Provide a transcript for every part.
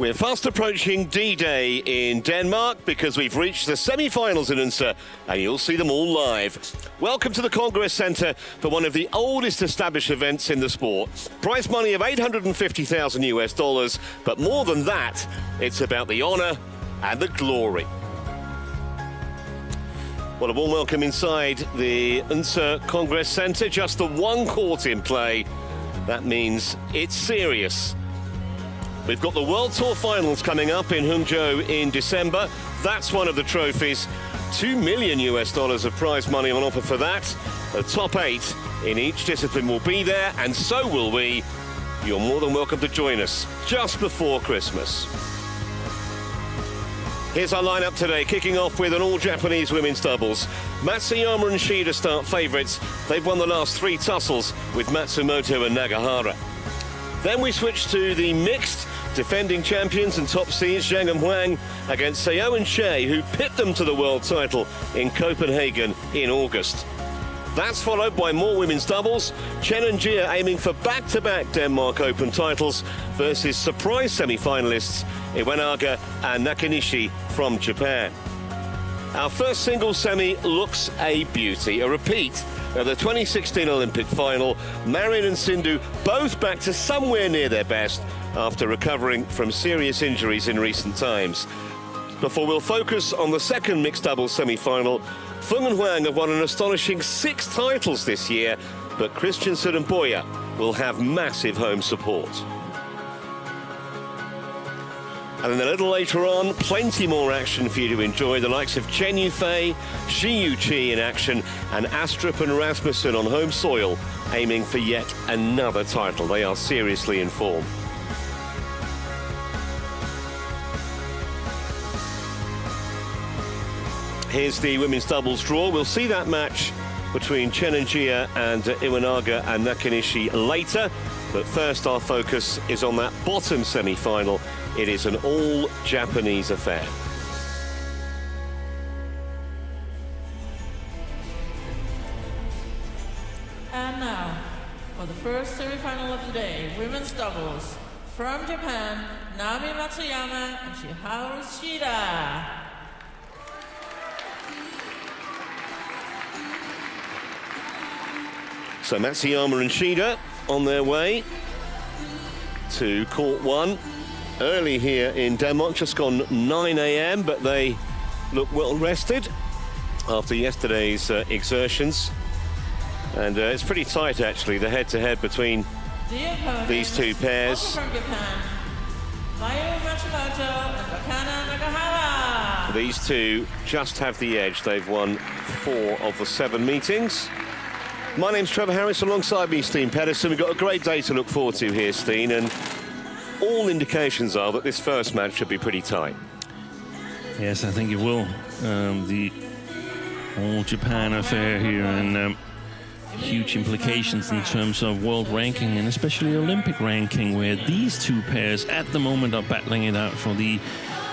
We're fast approaching D-Day in Denmark because we've reached the semi-finals in Odense, and you'll see them all live. Welcome to the Congress Center for one of the oldest established events in the sport. Prize money of $850,000 US, but more than that, it's about the honor and the glory. Well, a warm welcome inside the Odense Congress Center. Just the one court in play. That means it's serious. We've got the World Tour Finals coming up in Hangzhou in December. That's one of the trophies. $2 million US of prize money on offer for that. The top 8 in each discipline will be there, and so will we. You're more than welcome to join us just before Christmas. Here's our lineup today, kicking off with an all-Japanese women's doubles. Matsuyama and Shida start favourites. They've won the last 3 tussles with Matsumoto and Nagahara. Then we switch to the mixed defending champions and top seeds, Zhang and Huang against Seo and Shea, who pit them to the world title in Copenhagen in August. That's followed by more women's doubles. Chen and Jia aiming for back-to-back Denmark Open titles versus surprise semi-finalists Iwanaga and Nakanishi from Japan. Our first singles semi looks a beauty, a repeat of the 2016 Olympic final. Marion and Sindhu both back to somewhere near their best after recovering from serious injuries in recent times. Before we'll focus on the second mixed doubles semi-final, Fung and Huang have won an astonishing 6 titles this year, but Christiansen and Boya will have massive home support. And then a little later on, plenty more action for you to enjoy. The likes of Chen Yufei, Shi Yuqi in action, and Astrup and Rasmussen on home soil, aiming for yet another title. They are seriously in form. Here's the women's doubles draw. We'll see that match between Chen and Jia and Iwanaga and Nakanishi later. But first, our focus is on that bottom semi-final. It is an all-Japanese affair. And now, for the first semi-final of the day, women's doubles. From Japan, Naomi Matsuyama and Shiharu Shida. So Matsuyama and Shida on their way to court 1 early here in Denmark, just gone 9 a.m, but they look well rested after yesterday's exertions. And it's pretty tight, actually, the head-to-head between these two pairs. From Japan, Matsumoto and Nagahara. These two just have the edge. They've won 4 of the 7 meetings. My name's Trevor Harris, alongside me, Steen Pedersen. We've got a great day to look forward to here, Steen, and all indications are that this first match should be pretty tight. Yes, I think it will. The all-Japan affair here, and huge implications in terms of world ranking and especially Olympic ranking, where these two pairs at the moment are battling it out for the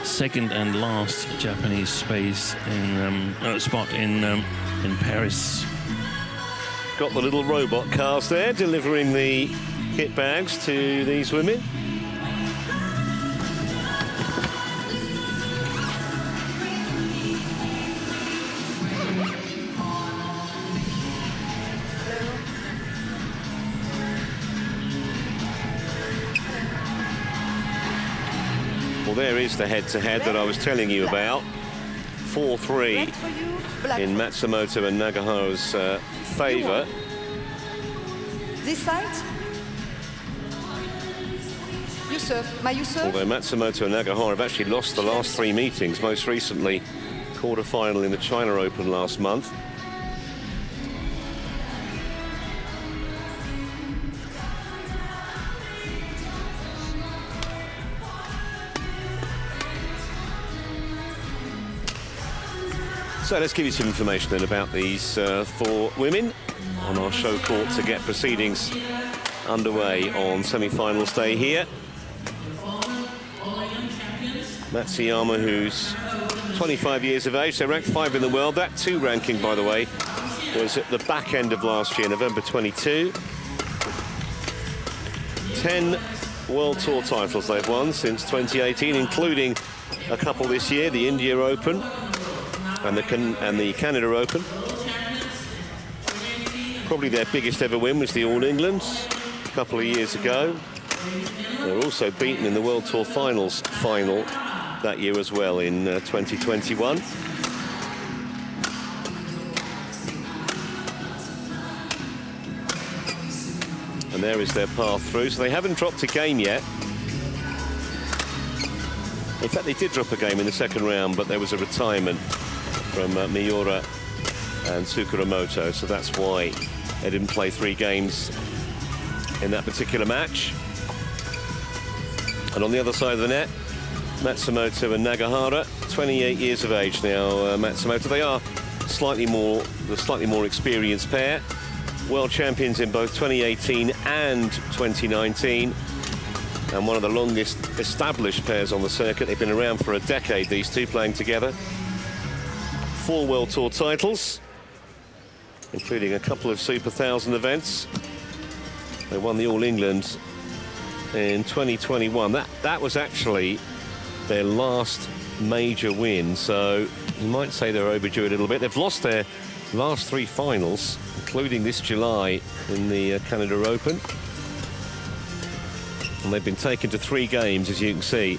second and last Japanese space in spot in Paris. Got the little robot cars there delivering the kit bags to these women. Well, there is the head-to-head that I was telling you about. 4-3 in Matsumoto and Nagahara's favour. This side. You serve. You serve. Although Matsumoto and Nagahara have actually lost the last 3 meetings, most recently quarter-final in the China Open last month. So let's give you some information then about these 4 women on our show court to get proceedings underway on semi-finals day here. Matsuyama, who's 25 years of age, so ranked 5 in the world. That 2 ranking, by the way, was at the back end of last year, November 22. 10 World Tour titles they've won since 2018, including a couple this year, the India Open and the Canada Open. Probably their biggest ever win was the All England a couple of years ago. They were also beaten in the World Tour Finals final that year as well in 2021. And there is their path through. So they haven't dropped a game yet. In fact, they did drop a game in the second round, but there was a retirement from Miura and Tsukurumoto, so that's why they didn't play 3 games in that particular match. And on the other side of the net, Matsumoto and Nagahara, 28 years of age now. Matsumoto, they are the slightly more experienced pair. World champions in both 2018 and 2019. And one of the longest established pairs on the circuit. They've been around for a decade, these two, playing together. 4 World Tour titles, including a couple of Super 1000 events. They won the All England in 2021. That was actually their last major win, so you might say they're overdue a little bit. They've lost their last 3 finals, including this July in the Canada Open. And they've been taken to 3 games, as you can see,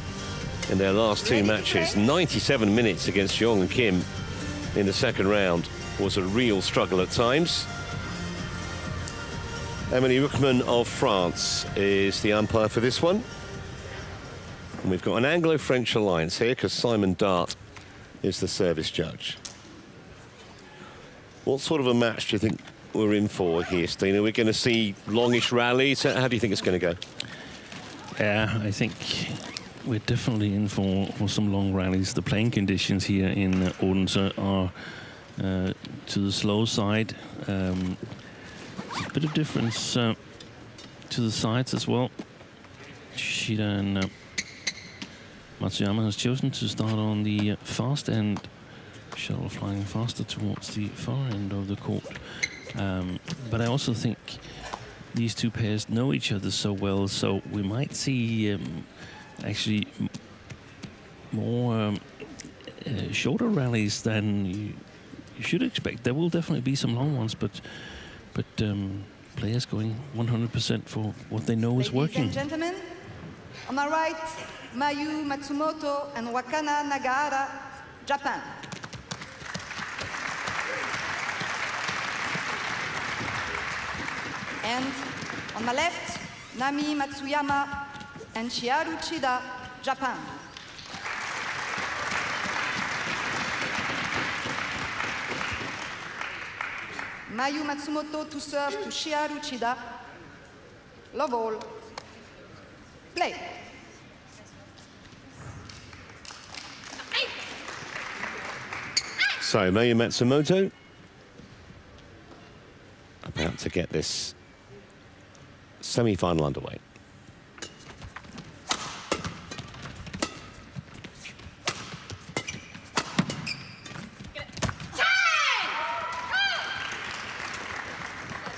in their last 2 matches. 97 minutes against Jeong and Kim in the second round was a real struggle at times. Emily Ruckman of France is the umpire for this one. And we've got an Anglo-French alliance here because Simon Dart is the service judge. What sort of a match do you think we're in for here, Stina? We're going to see longish rallies. How do you think it's going to go? Yeah, I think we're definitely in for some long rallies. The playing conditions here in Odense are to the slow side. A bit of difference to the sides as well. Shida and Matsuyama has chosen to start on the fast end, shuttle flying faster towards the far end of the court. But I also think these 2 pairs know each other so well, so we might see actually more shorter rallies than you should expect. There will definitely be some long ones, but players going 100% for what they know is working. Ladies and gentlemen, on my right, Mayu Matsumoto and Wakana Nagahara, Japan. And on my left, Nami Matsuyama and Chiharu Shida, Japan. Mayu Matsumoto to serve to Chiharu Shida. Love all. Play. So Mayu Matsumoto about to get this semi-final underway.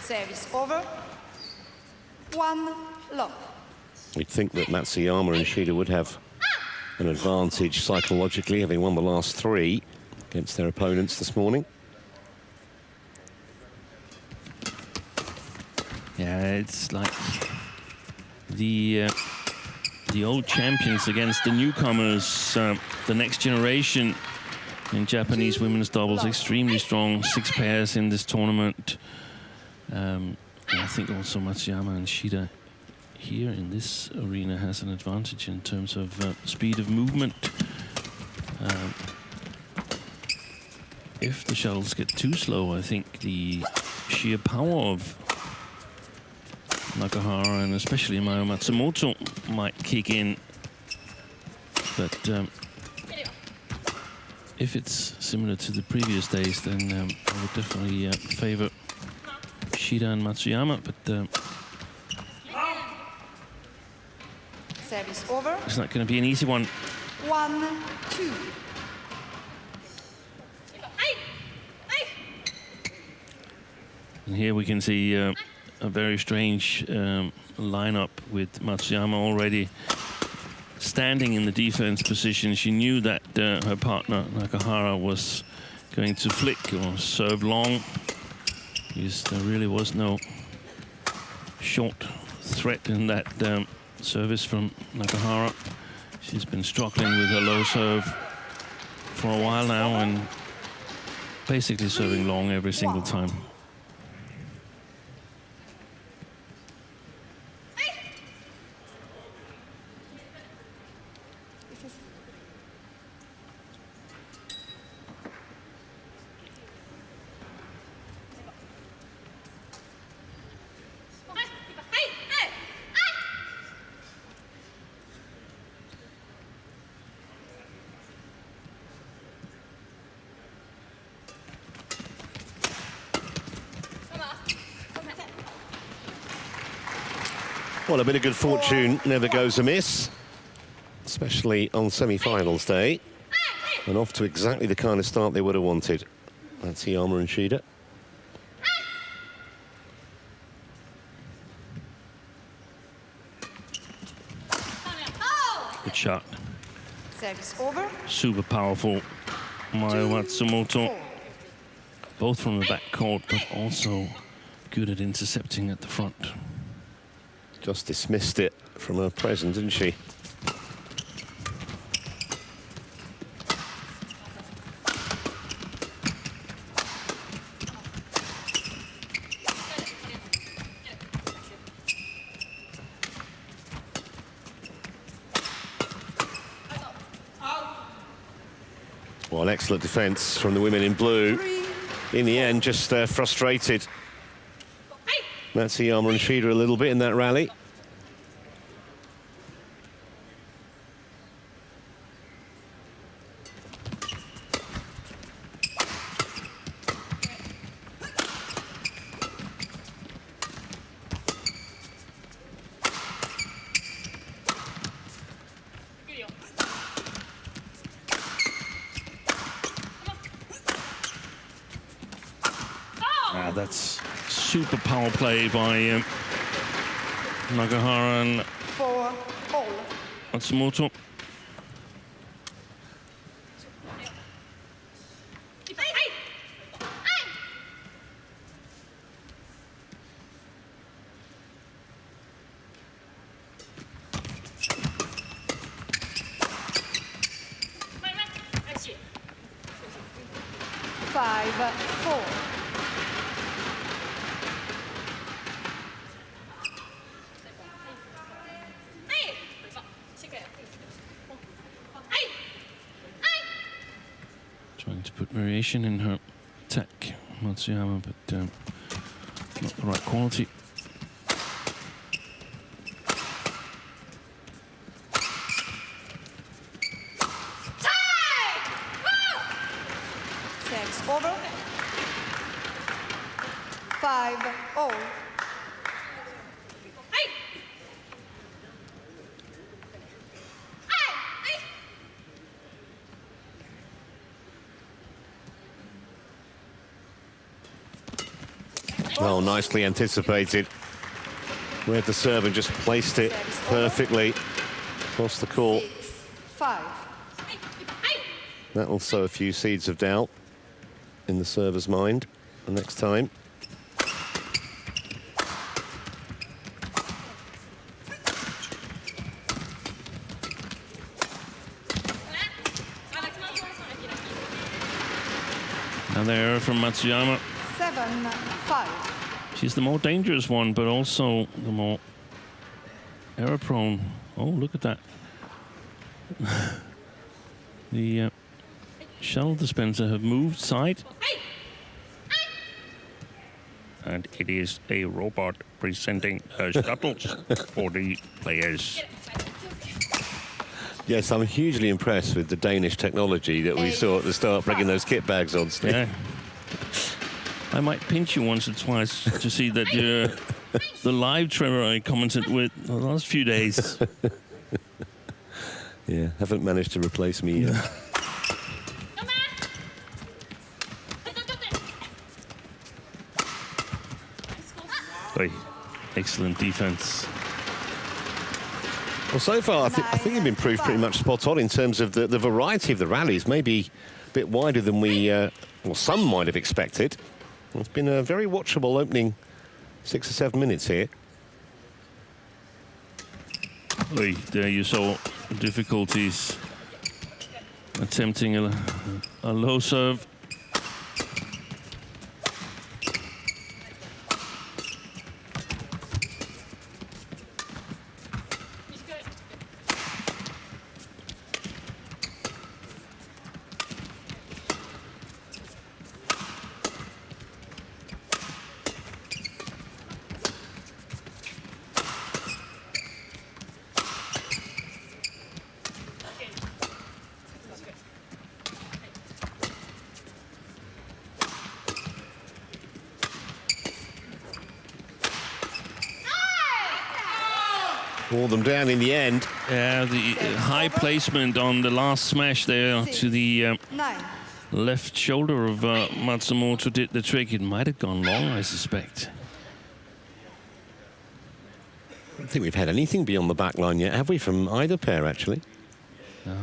Service over. 1 love. We'd think that Matsuyama and Shida would have an advantage psychologically, having won the last 3 against their opponents this morning. Yeah, it's like the old champions against the newcomers, the next generation in Japanese women's doubles. Extremely strong 6 pairs in this tournament. And I think also Matsuyama and Shida here in this arena has an advantage in terms of speed of movement. If the shuttles get too slow, I think the sheer power of Nagahara and especially Mayu Matsumoto might kick in. But if it's similar to the previous days, then I would definitely favor Shida and Matsuyama. But Service over. it's not going to be an easy one. 1-2. And here we can see a very strange lineup with Matsuyama already standing in the defense position. She knew that her partner Nagahara was going to flick or serve long, because there really was no short threat in that service from Nagahara. She's been struggling with her low serve for a while now and basically serving long every single time. Well, a bit of good fortune never goes amiss, especially on semi-finals day. And off to exactly the kind of start they would have wanted. Matsuyama and Shida. Good shot. Service over. Super powerful, Matsumoto. Both from the back court, but also good at intercepting at the front. Just dismissed it from her present, didn't she? Well, excellent defence from the women in blue. In the end, just frustrated Matsuyama and Shida a little bit in that rally. That's super power play by Nagahara and 4-all. Matsumoto. Trying to put variation in her attack, Matsuyama, but not the right quality. Service over. 5-all. Well, nicely anticipated. Read the serve and just placed it perfectly across the court. 6-5. That will sow a few seeds of doubt in the server's mind the next time. Another error from Matsuyama. 7-5. She's the more dangerous one, but also the more error-prone. Oh, look at that. The shuttle dispenser have moved side. And it is a robot presenting shuttles for the players. Yes, I'm hugely impressed with the Danish technology that we saw at the start, bringing those kit bags on, Steve. Yeah. I might pinch you once or twice to see that you're the live Trevor I commented with the last few days. Yeah, haven't managed to replace me yet. Oi. excellent defense. Well, so far, I think you've been proved pretty much spot on in terms of the variety of the rallies, maybe a bit wider than some might have expected. It's been a very watchable opening 6 or 7 minutes here. There you saw difficulties attempting a low serve. Wore them down in the end. Yeah, the high placement on the last smash there to the left shoulder of Matsumoto did the trick. It might have gone long, I suspect. I don't think we've had anything beyond the back line yet, have we, from either pair, actually? No.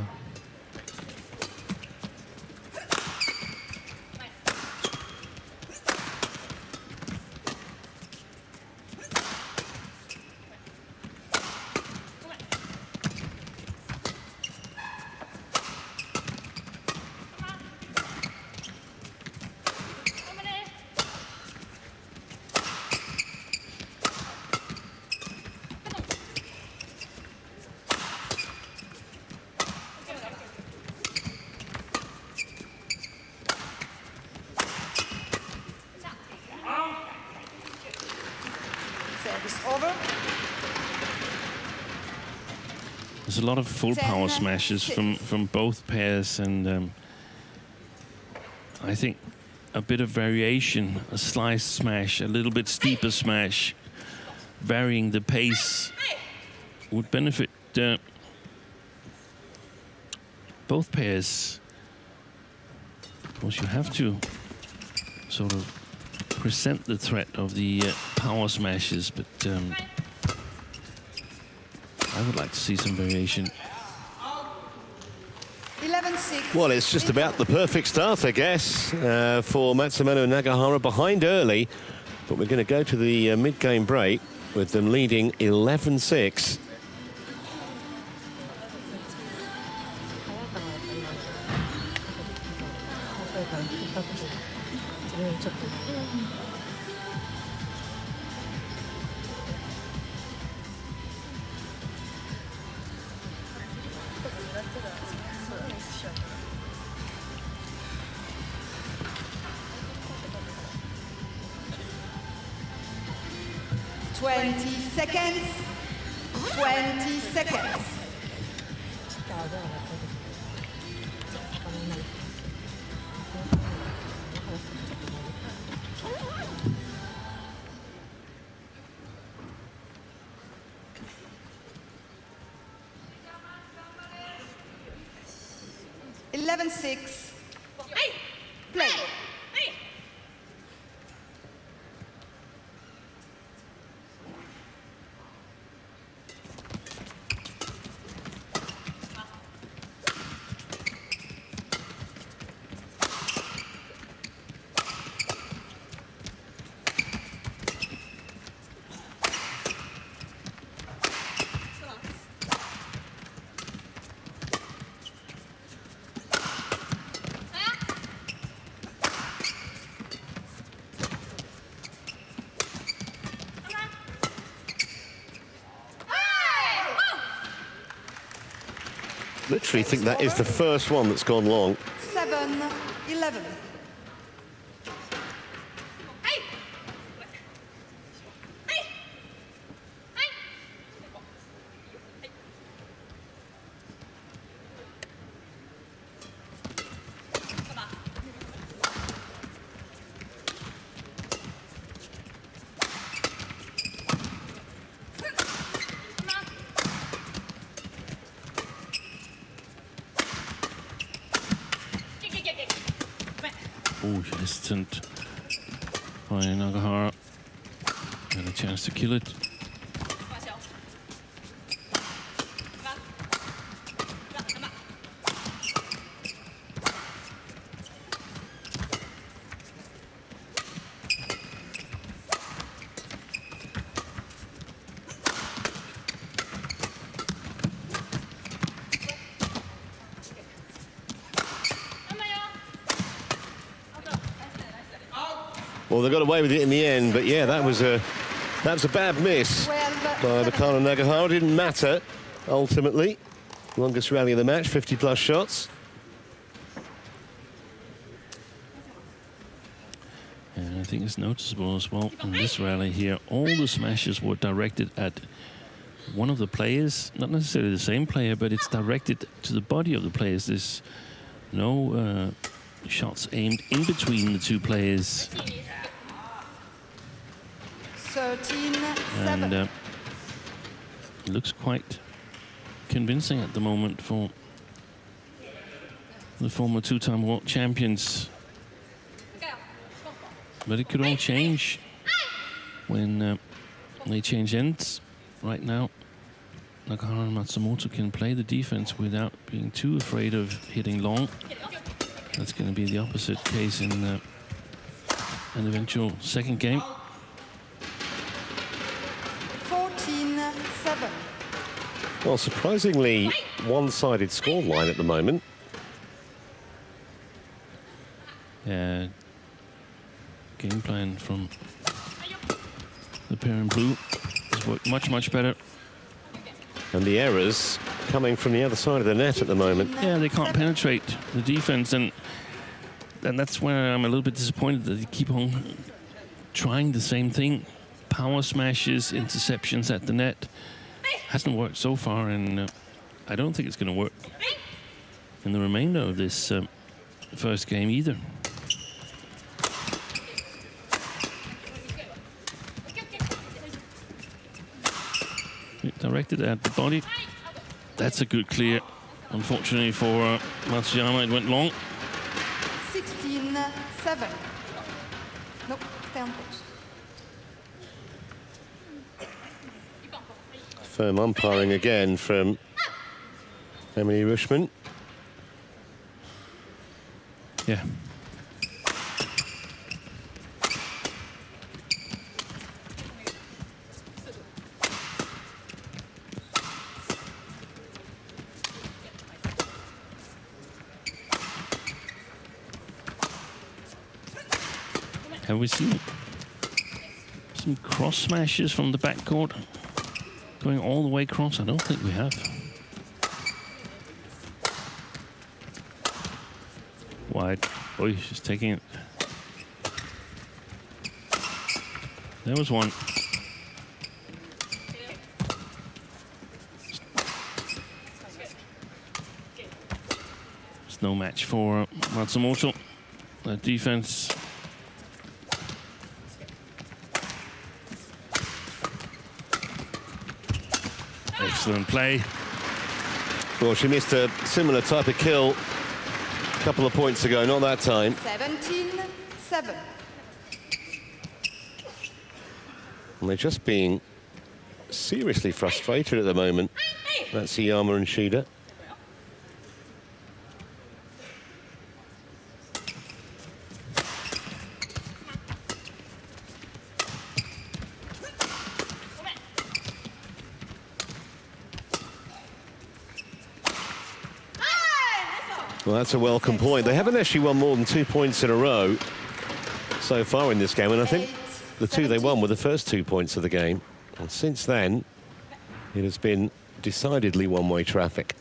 Over. There's a lot of full power smashes from both pairs, and I think a bit of variation, a slice smash, a little bit steeper smash, varying the pace would benefit both pairs. Of course, you have to sort of present the threat of the power smashes, but I would like to see some variation. 11-6. Well, it's just about the perfect start, I guess, for Matsumoto and Nagahara, behind early. But we're going to go to the mid-game break with them leading 11-6. Seconds. 20 seconds. (11-6). Play. Literally think that is the first one that's gone long. 7-11. Oh, hesitant by Nagahara. Had a chance to kill it. Well, they got away with it in the end, but yeah, that was a bad miss 12, by Wakana Nagahara. Didn't matter ultimately. Longest rally of the match, 50+ shots. And I think it's noticeable as well in this rally here, all the smashes were directed at one of the players, not necessarily the same player, but it's directed to the body of the players. There's no shots aimed in between the two players. 13-7. And it looks quite convincing at the moment for the former two-time world champions. But it could all change when they change ends. Right now, Nagahara and Matsumoto can play the defense without being too afraid of hitting long. That's going to be the opposite case in an eventual second game. 14-7. Well, surprisingly one-sided scoreline at the moment. Game plan from the pair in blue has worked much better. And the errors coming from the other side of the net at the moment. Yeah, they can't penetrate the defense, and that's where I'm a little bit disappointed that they keep on trying the same thing. Power smashes, interceptions at the net. Hasn't worked so far, and I don't think it's going to work in the remainder of this first game either. Directed at the body. That's a good clear. Unfortunately for Matsuyama, it went long. 16-7. Nope, stay on post. Firm umpiring again from Emily Rushman. Yeah. Have we seen some cross smashes from the backcourt going all the way across? I don't think we have. Wide. Oh, she's taking it. There was one. It's no match for Matsumoto. That defense. Excellent play. Well, she missed a similar type of kill a couple of points ago, not that time. 17-7. And they're just being seriously frustrated at the moment. Matsuyama and Shida. Well, that's a welcome point. They haven't actually won more than 2 points in a row so far in this game, and I think the two they won were the first 2 points of the game. And since then, it has been decidedly one-way traffic.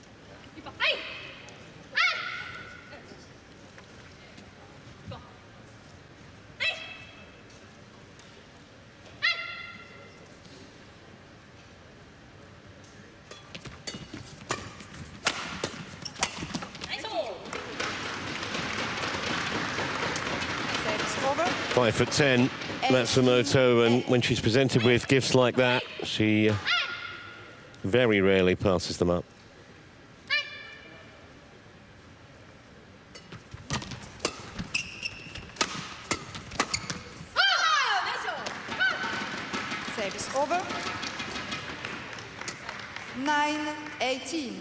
Over. 5'10", Matsumoto, and when she's presented with gifts like that, she very rarely passes them up. Service over. 9-18.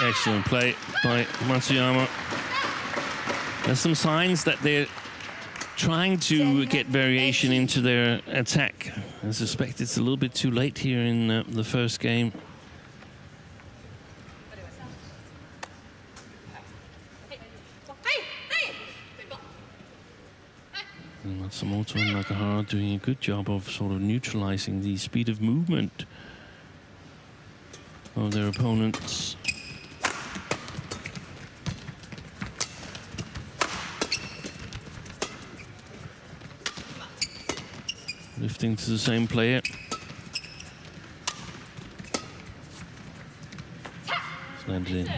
Excellent play by Matsuyama. There's some signs that they're trying to get variation into their attack. I suspect it's a little bit too late here in the first game. And Matsumoto and Nagahara doing a good job of sort of neutralizing the speed of movement of their opponents. Lifting to the same player. It's landed in.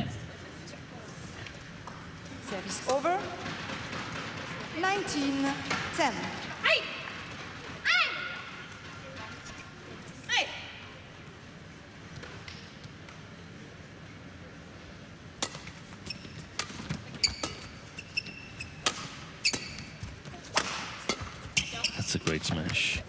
Service over. 19-10. That's a great smash.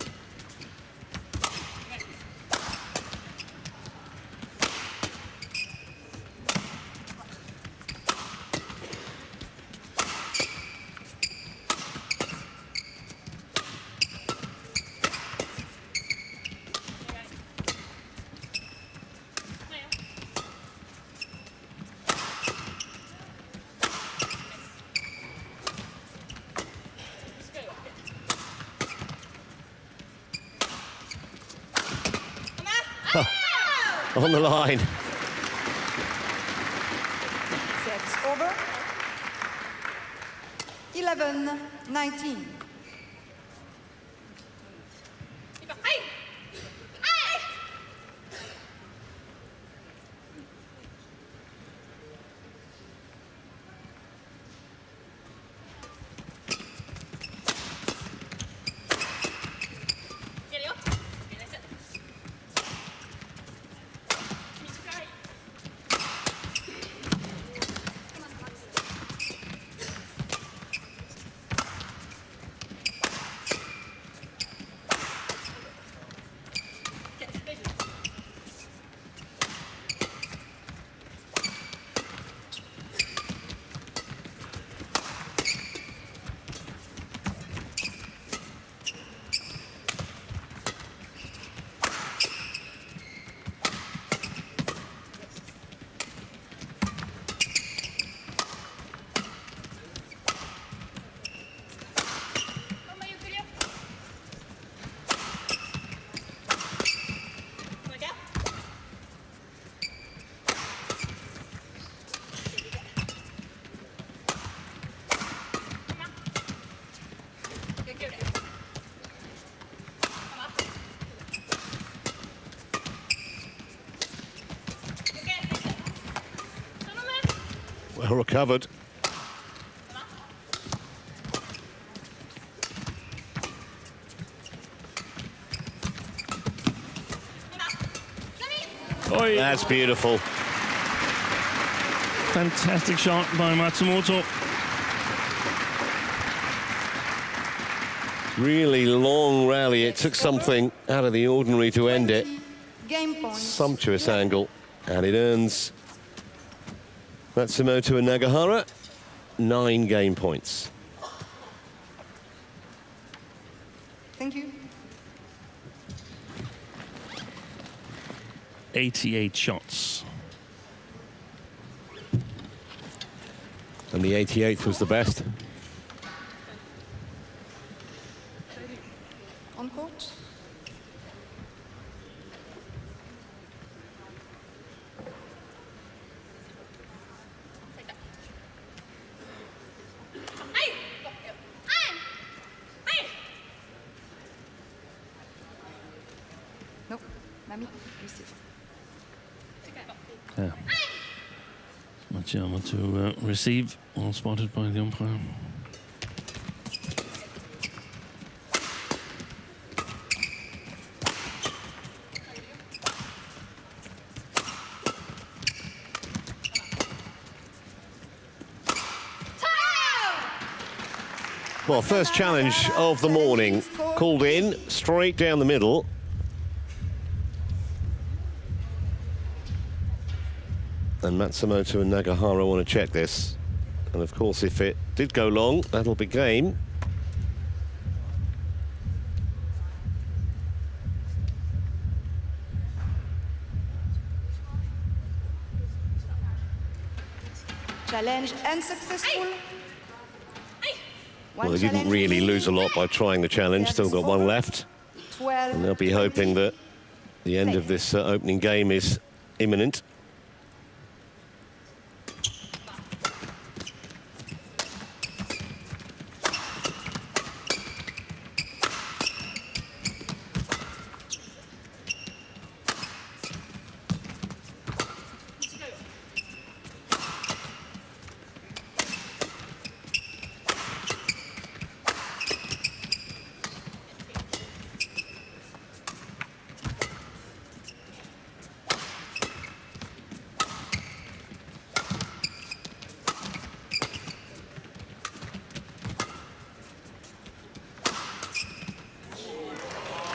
On the line. Service over. 11-19. Well recovered. Oi. That's beautiful. Fantastic shot by Matsumoto. Really long rally. It took something out of the ordinary to end it. Game point. Sumptuous angle. And it earns Matsumoto and Nagahara 9 game points. Thank you. 88 shots. And the 88th was the best. On court. No, Nami, receive. Yeah. Matsuyama to receive, all spotted by the umpire. Well, first challenge of the morning, called in straight down the middle. And Matsumoto and Nagahara want to check this. And of course, if it did go long, that'll be game. Challenge unsuccessful. Well, they didn't really lose a lot by trying the challenge. Still got one left. 12. And they'll be hoping that the end of this opening game is imminent.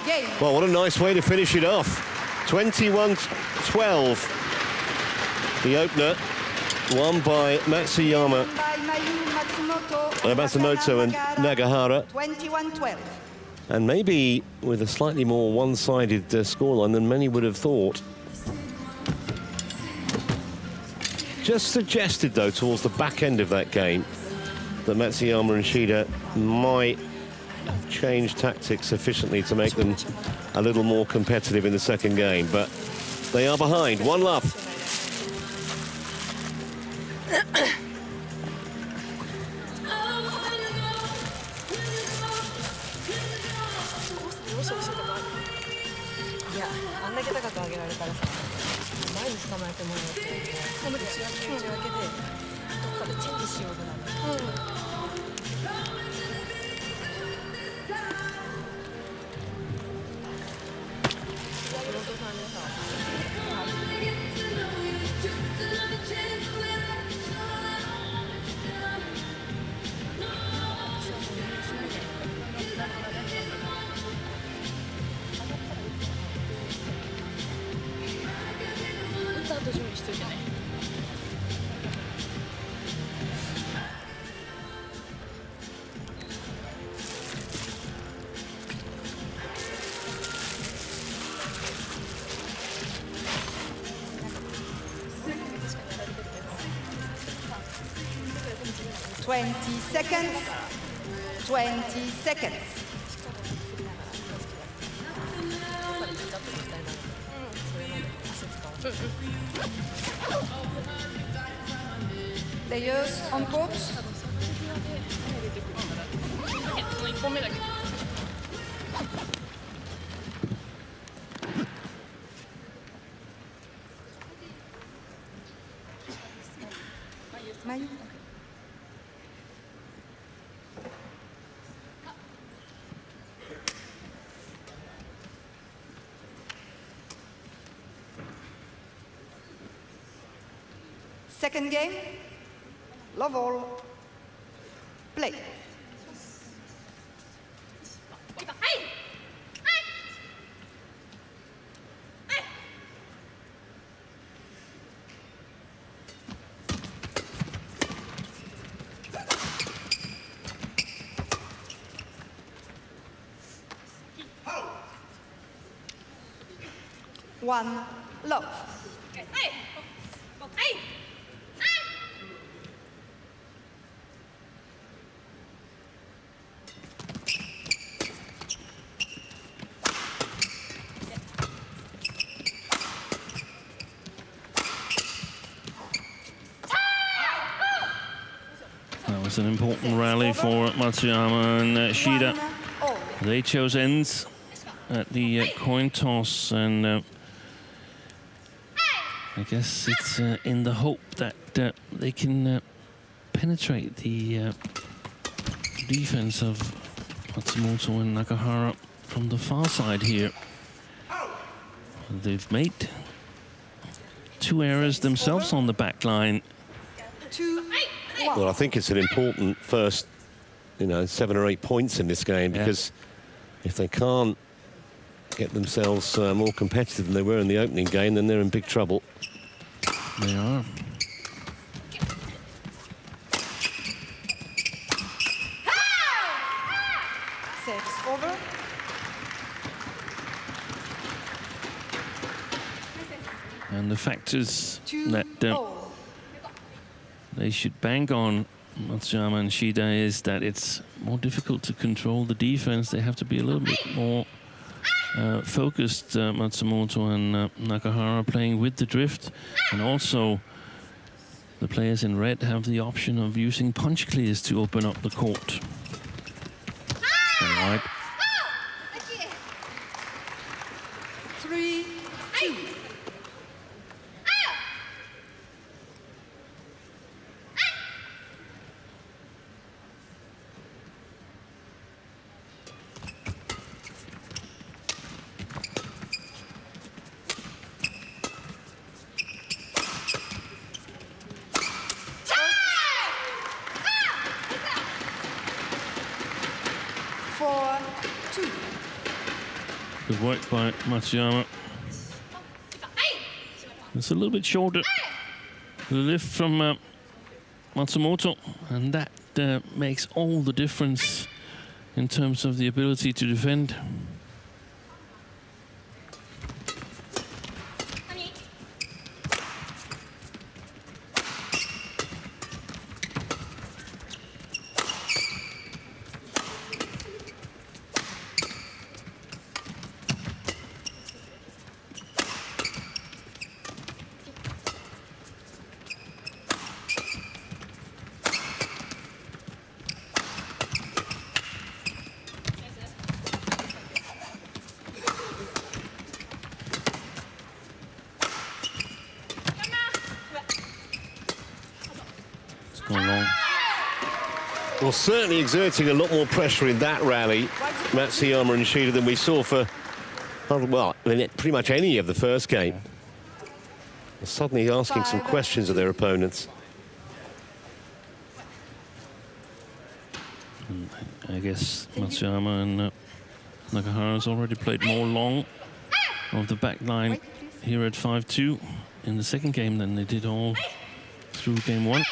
Game. Well, what a nice way to finish it off. 21-12. The opener won by Matsuyama, By Matsumoto and Nagahara. 21-12. And maybe with a slightly more one-sided scoreline than many would have thought. Just suggested, though, towards the back end of that game, that Matsuyama and Shida might change tactics sufficiently to make them a little more competitive in the second game, but they are behind. 1-love. Seconds. 20 seconds. Players on court. Mayu. Second game, love all, play. One, love. That was an important rally for Matsuyama and Shida. They chose ends at the coin toss, and I guess it's in the hope that they can penetrate the defense of Matsumoto and Nagahara from the far side here. They've made 2 errors themselves on the back line. 2-1. Well, I think it's an important first, 7 or 8 points in this game, because if they can't get themselves more competitive than they were in the opening game, then they're in big trouble. They are. Service over. And the factors 2-0. that they should bank on, Matsuyama and Shida, is that it's more difficult to control the defense. They have to be a little bit more focused, Matsumoto and Nagahara, playing with the drift. And also, the players in red have the option of using punch clears to open up the court. All right. 3-2. Good work by Matsuyama. It's a little bit shorter, the lift from Matsumoto, and that makes all the difference in terms of the ability to defend. Well, certainly exerting a lot more pressure in that rally, Matsuyama and Shida, than we saw for, well, pretty much any of the first game. They're suddenly asking some questions of their opponents. And I guess Matsuyama and Nagahara has already played more long of the back line here at 5-2 in the second game than they did all through game one.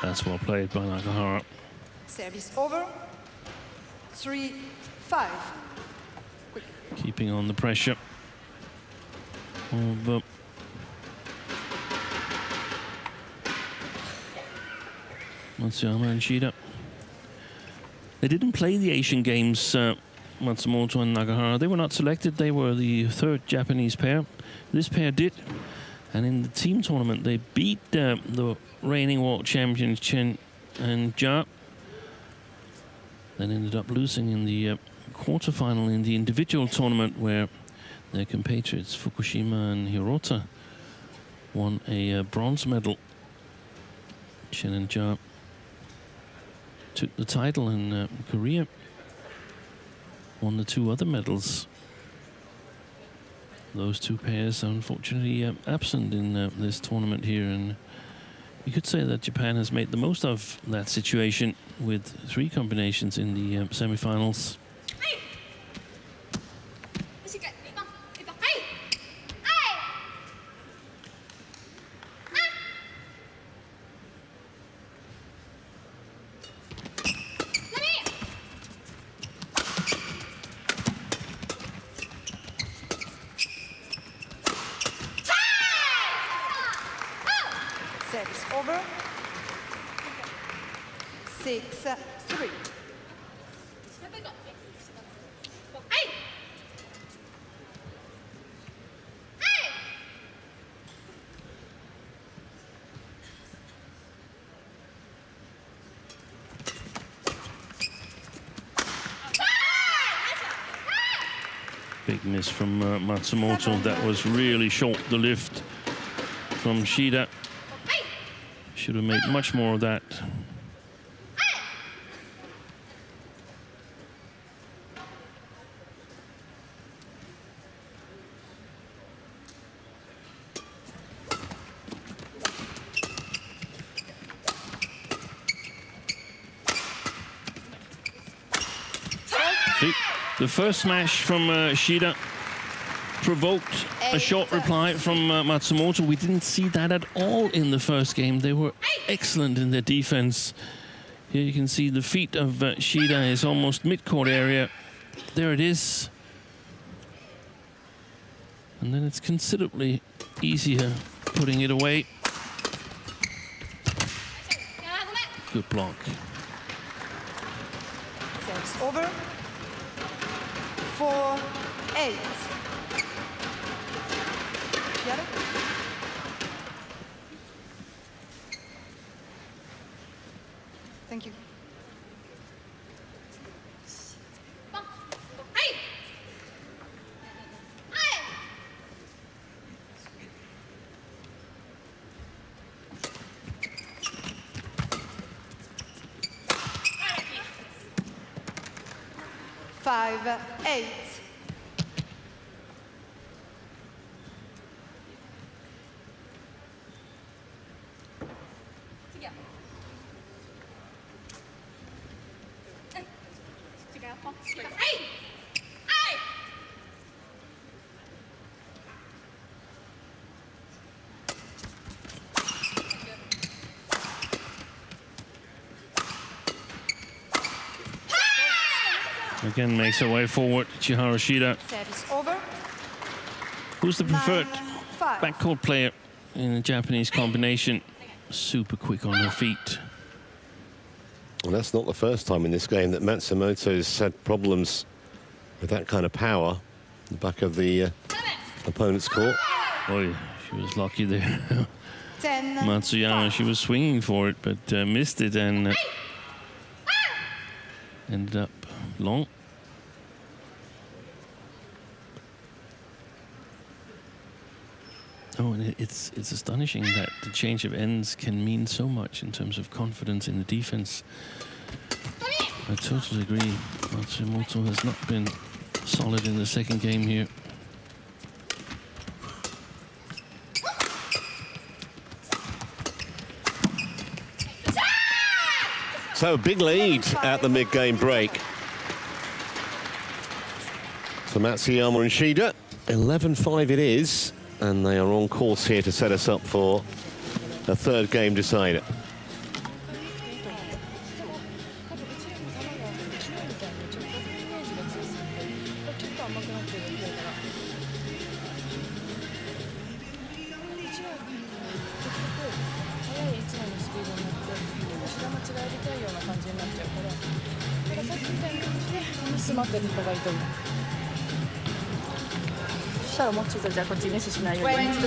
That's well played by Nagahara. Service over. 3-5. Keeping on the pressure of Matsuyama and Shida. They didn't play the Asian Games, Matsumoto and Nagahara. They were not selected. They were the third Japanese pair. This pair did. And in the team tournament, they beat the reigning world champions Chen and Ja. Then ended up losing in the quarterfinal in the individual tournament, where their compatriots Fukushima and Hirota won a bronze medal. Chen and Ja took the title, and Korea won the two other medals. Those two pairs are unfortunately absent in this tournament here, and you could say that Japan has made the most of that situation with three combinations in the semifinals. Service over. 6-3. Big miss from Matsumoto. That was really short, the lift from Shida. Should have made much more of that. See, the first smash from Shida provoked a short reply from Matsumoto. We didn't see that at all in the first game. They were excellent in their defense. Here you can see the feet of Shida is almost mid-court area. There it is. And then it's considerably easier putting it away. Good block. Service over. 4-8. Thank you. Five, 8. Again, makes her way forward, Chiharu Shida. Service over. Who's the preferred 9-5. backcourt player in the Japanese combination? Super quick on her feet. Well, that's not the first time in this game that Matsumoto's had problems with that kind of power. The back of the opponent's court. Boy, she was lucky there. 10. Matsuyama, she was swinging for it, but missed it and ended up long. Oh, and it's astonishing that the change of ends can mean so much in terms of confidence in the defense. I totally agree. Matsumoto has not been solid in the second game here. So big lead at the mid-game break for Matsuyama and Shida. 11-5 it is, and they are on course here to set us up for a third game decider.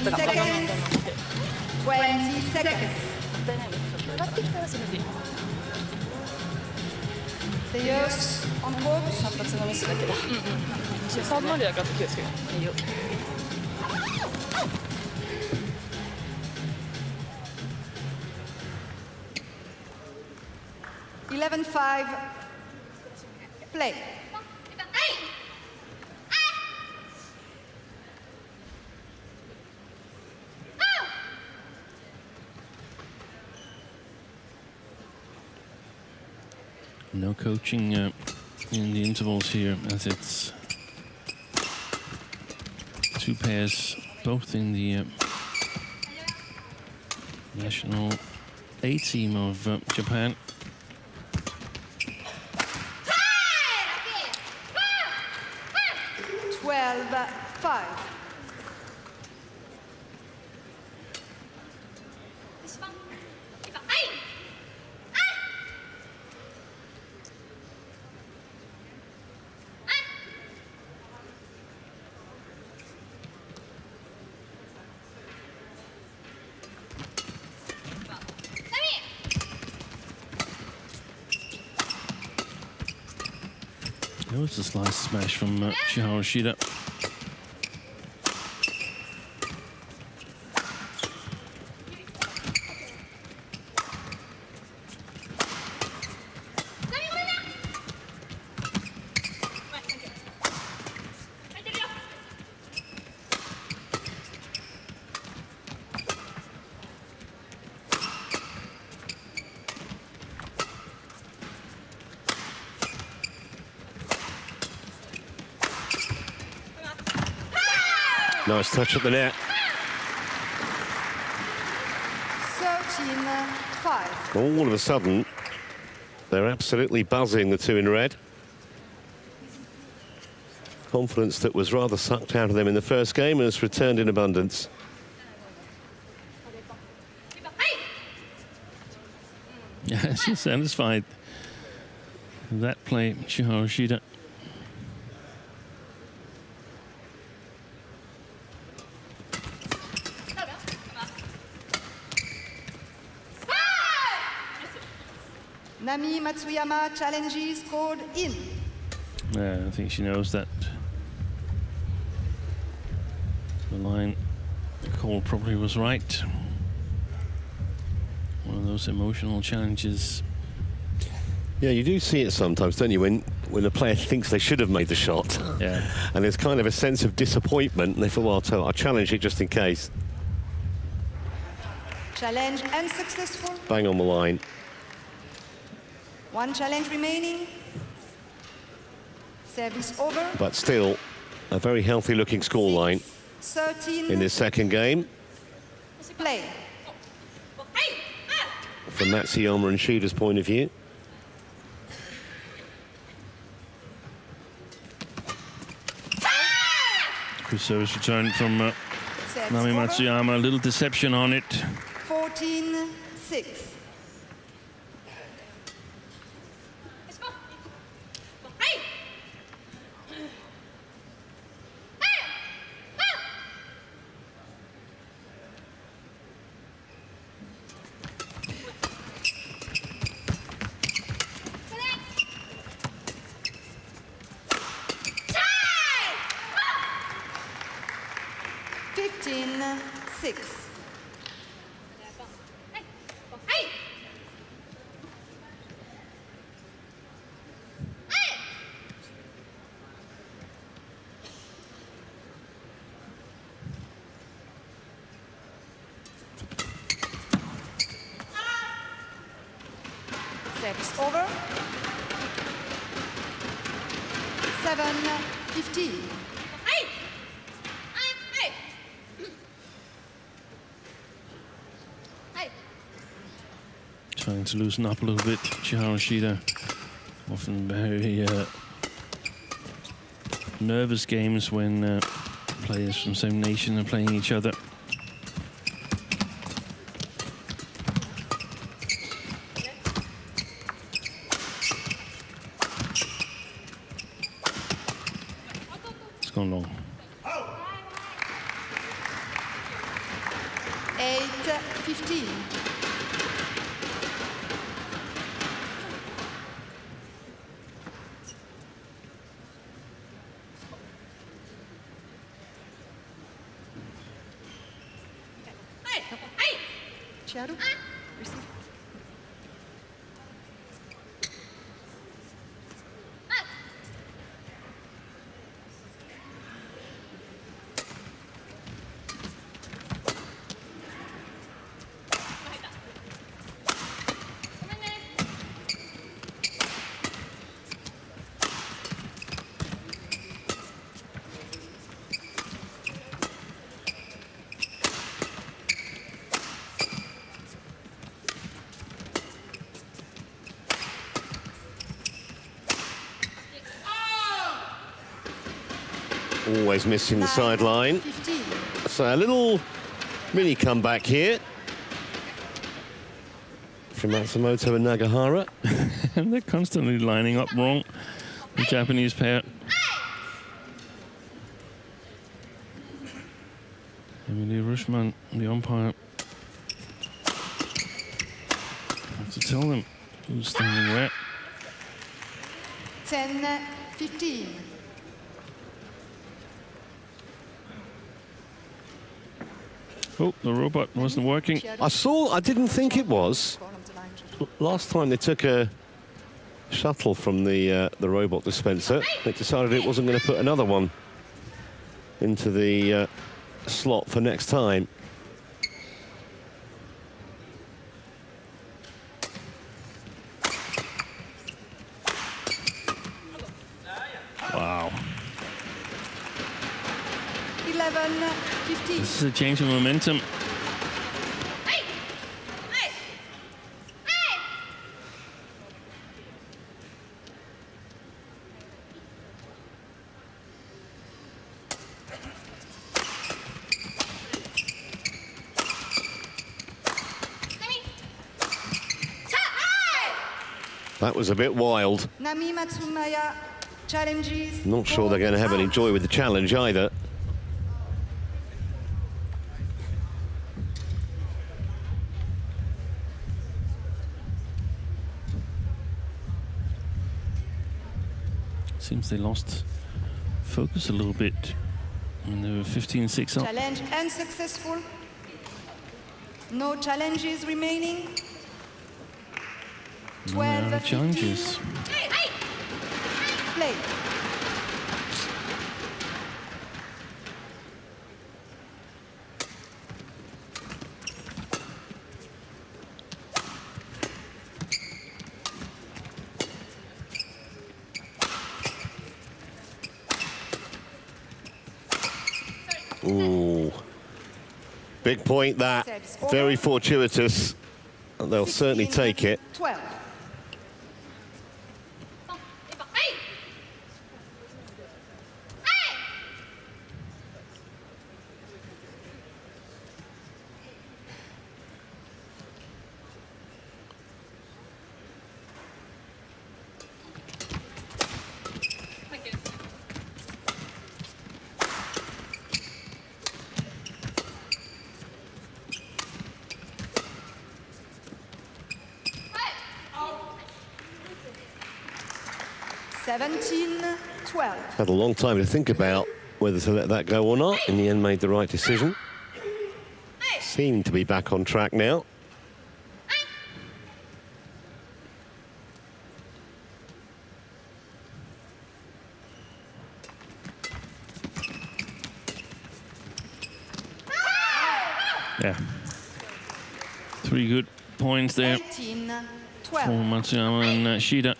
Seconds. 20 seconds. Players on court. 11-5. Play. No coaching in the intervals here, as it's two pairs, both in the national A team of Japan. There was a slice smash from Chiharu Shida. Nice touch at the net. 13-5. All of a sudden, they're absolutely buzzing, the two in red. Confidence that was rather sucked out of them in the first game has returned in abundance. Yeah, she's satisfied with that play, Chiharu Shida. Nami Matsuyama challenges scored in. Yeah, I think she knows that the line call probably was right. One of those emotional challenges. Yeah, you do see it sometimes, don't you, when a player thinks they should have made the shot. Yeah. And there's kind of a sense of disappointment, and they thought, well, I'll challenge it just in case. Challenge unsuccessful. Bang on the line. One challenge remaining. Service over. But still, a very healthy-looking scoreline 13. in this second game. Play. From Matsuyama and Shida's point of view. Good service return from Service Nami over. Matsuyama. A little deception on it. 14-6. Service over. 7-15. Trying to loosen up a little bit. Chiharu Shida, often very nervous games when players from the same nation are playing each other. It's gone long. 8-15. Chiharu, receive. Always missing the sideline. 15. So a little mini comeback here from Matsumoto and Nagahara. And they're constantly lining up wrong, the Japanese pair. Emily Rushman, the umpire, have to tell them who's standing where. 10-15. Oh, the robot wasn't working. I didn't think it was. Last time they took a shuttle from the robot dispenser, they decided it wasn't going to put another one into the slot for next time. Wow. 11-15. 7-15. This is a change of momentum. That was a bit wild. Nami Matsumaya challenges. Not sure they're going to have any joy with the challenge either. Seems they lost focus a little bit when they were 15-6 up. Challenge unsuccessful. No challenges remaining. 12 challenges. Play. Ooh. Big point that. Very fortuitous. They'll certainly take it. 12. Had a long time to think about whether to let that go or not. In the end, made the right decision. Seem to be back on track now. Yeah. 3 good points there 18-12. for Matsuyama and Shida.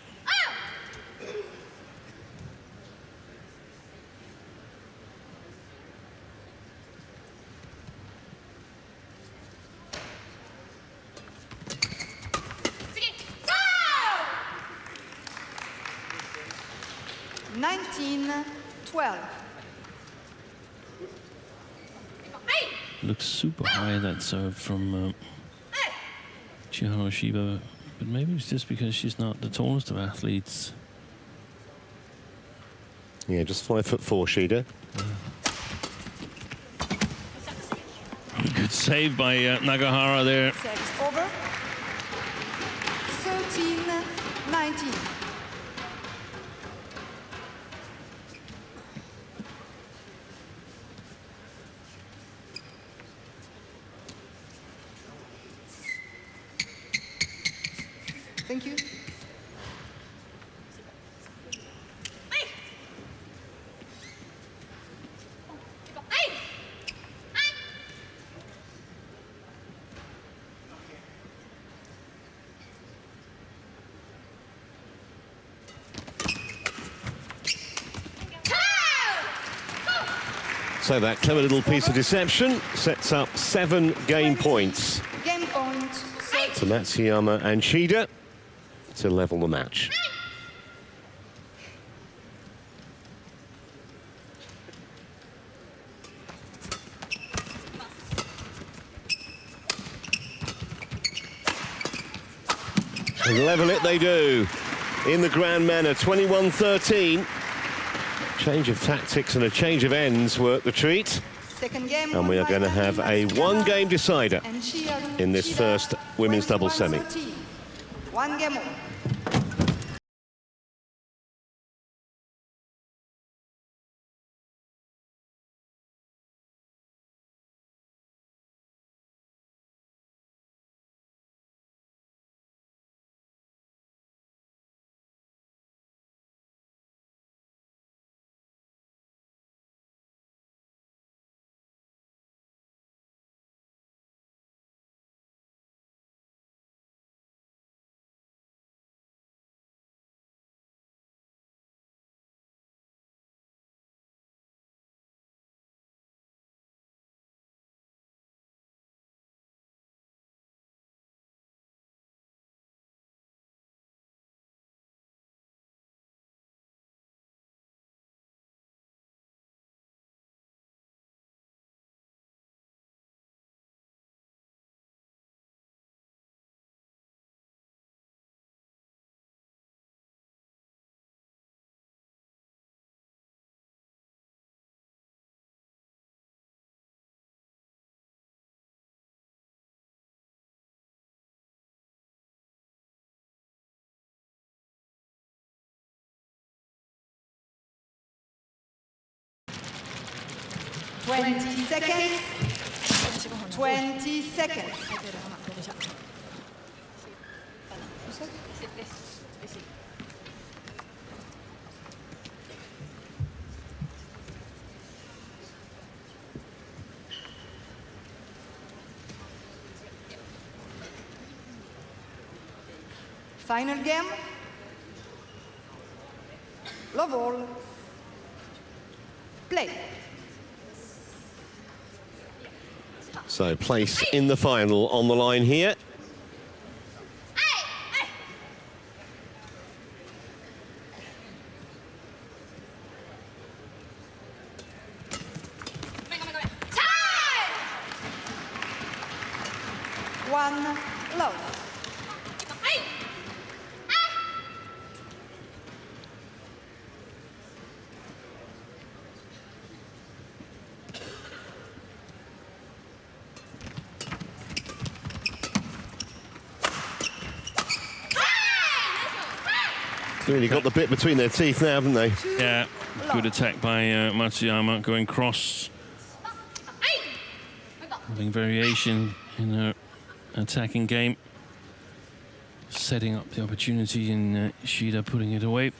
Looks super high, that serve from Chiharu Shida, but maybe it's just because she's not the tallest of athletes. Yeah, just 5'4", Shida. Good save by Nagahara there. Service over. 13-19. Thank you. So that clever little piece of deception sets up 7 game points Game point. to Matsuyama and Shida to level the match. And level it they do in the grand manner, 21-13. Change of tactics and a change of ends work the treat. Second game. And we are going to have a one-game decider And Shida, in this first women's doubles semi. 21-13. One game more. 20 seconds. 20 seconds. Final game. Love all. Play. So place in the final on the line here. One love. Really got the bit between their teeth now, haven't they? Yeah, good attack by Matsuyama, going cross. Having variation in her attacking game. Setting up the opportunity in Shida putting it away.